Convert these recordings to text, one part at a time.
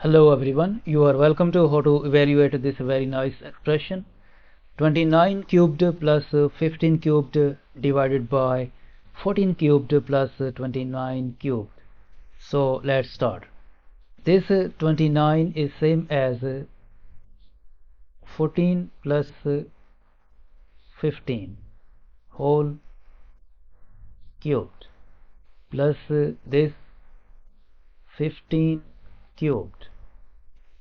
Hello everyone, you are welcome to how to evaluate this very nice expression 29 cubed plus 15 cubed divided by 14 cubed plus 29 cubed. So let's start. This 29 is same as 14 plus 15 whole cubed plus this 15 cubed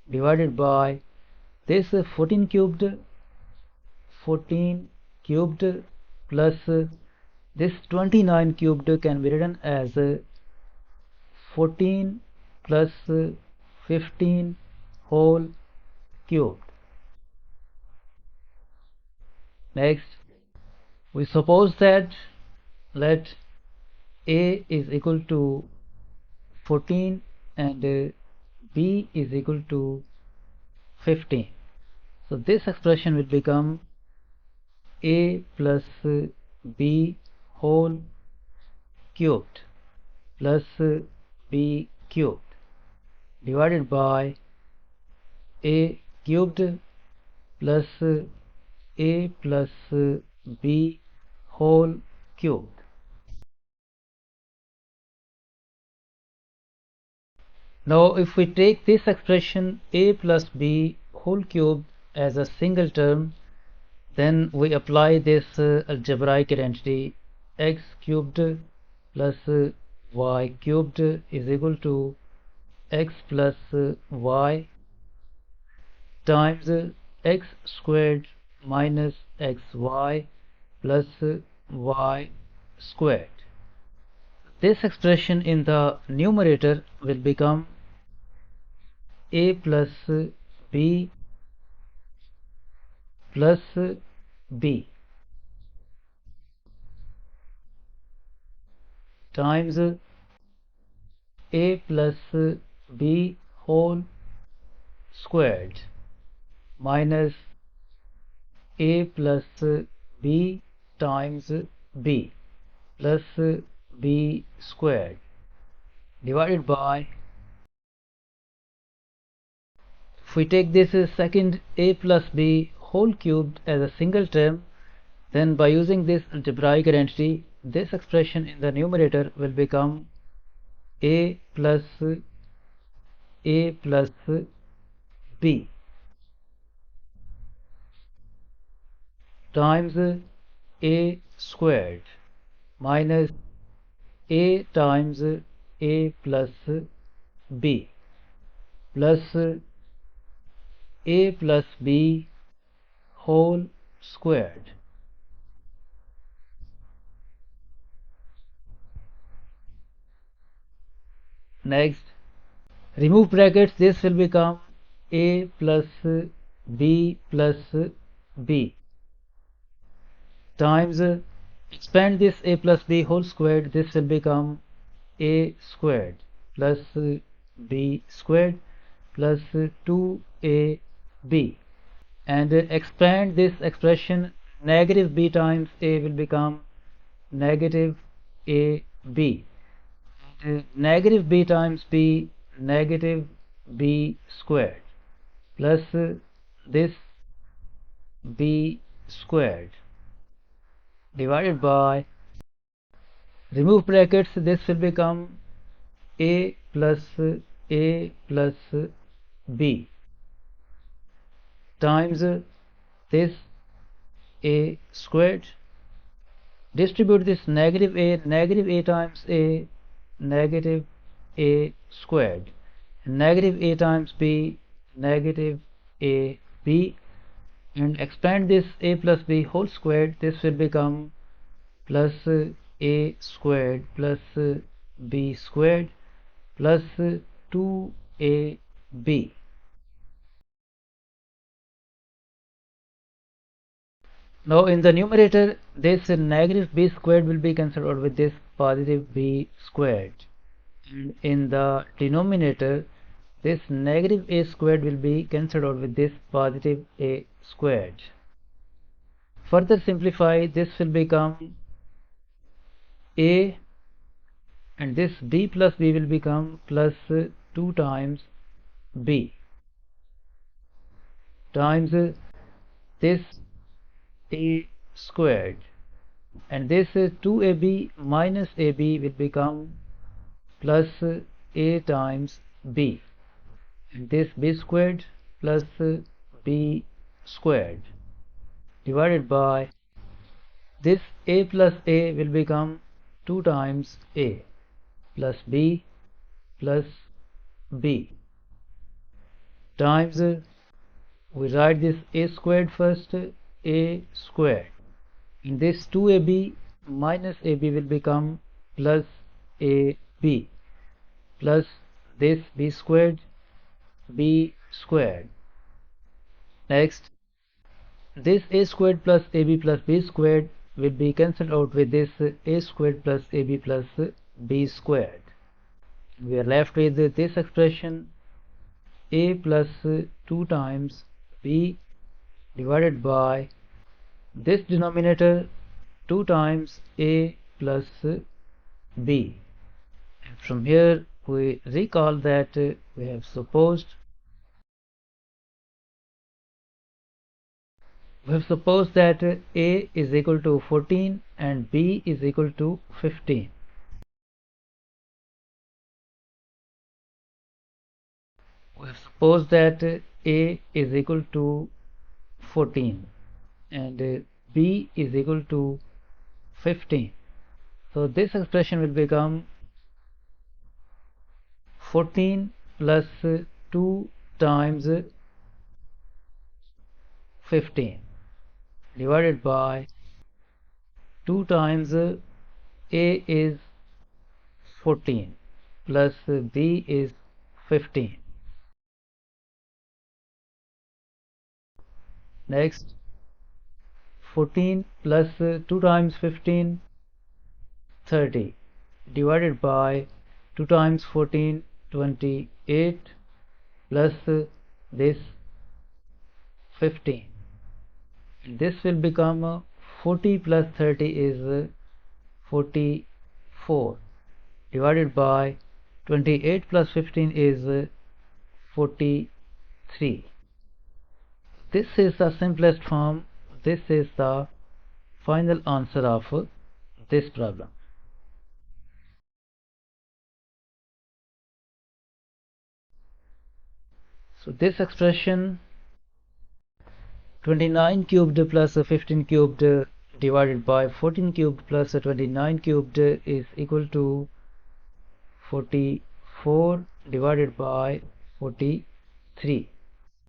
divided by this 14 cubed plus this 29 cubed can be written as 14 plus 15 whole cubed. Next, we suppose that let a is equal to 14 and b is equal to 15. So this expression will become a plus b whole cubed plus b cubed divided by a cubed plus a plus b whole cubed. Now if we take this expression a plus b whole cubed as a single term, then we apply this algebraic identity x cubed plus y cubed is equal to x plus y times x squared minus xy plus y squared. This expression in the numerator will become a plus b plus b times a plus b whole squared minus a plus b times b plus b squared divided by, if we take this second a plus b whole cubed as a single term, then by using this algebraic identity, this expression in the numerator will become a plus b times a squared minus a times a plus b plus a plus b whole squared. Next, remove brackets, this will become a plus b plus b times, expand this a plus b whole squared, this will become a squared plus b squared plus 2ab, and expand this expression, negative b times a will become negative ab, and negative b times b negative b squared plus this b squared divided by, remove brackets, this will become a plus b times this a squared, distribute this negative a times a negative a squared, negative a times b negative a b, and expand this a plus b whole squared, this will become plus a squared plus b squared plus 2ab. Now in the numerator, this negative b squared will be cancelled out with this positive b squared, and in the denominator, this negative a squared will be cancelled out with this positive a squared. Further simplify, this will become a, and this b plus b will become plus 2 times b times this a squared, and this 2ab minus ab will become plus a times b, and this b squared plus b squared divided by this a plus a will become 2 times a plus b plus b times we write this a squared first, a squared, and this 2ab minus ab will become plus ab plus this b squared b squared. Next, this a squared plus ab plus b squared will be cancelled out with this a squared plus ab plus b squared. We are left with this expression a plus 2 times b divided by this denominator 2 times a plus b. And from here we recall that we have supposed that a is equal to 14 and b is equal to 15. We have supposed that a is equal to 14 and b is equal to 15. So this expression will become 14 plus 2 times 15 divided by 2 times a is 14 plus b is 15. Next, 14 plus 2 times 15, 30 divided by 2 times 14, 28 plus this 15. This will become 40 plus 30 is 44 divided by 28 plus 15 is 43. This is the simplest form. This is the final answer of this problem. So this expression 29 cubed plus 15 cubed divided by 14 cubed plus 29 cubed is equal to 44 divided by 43.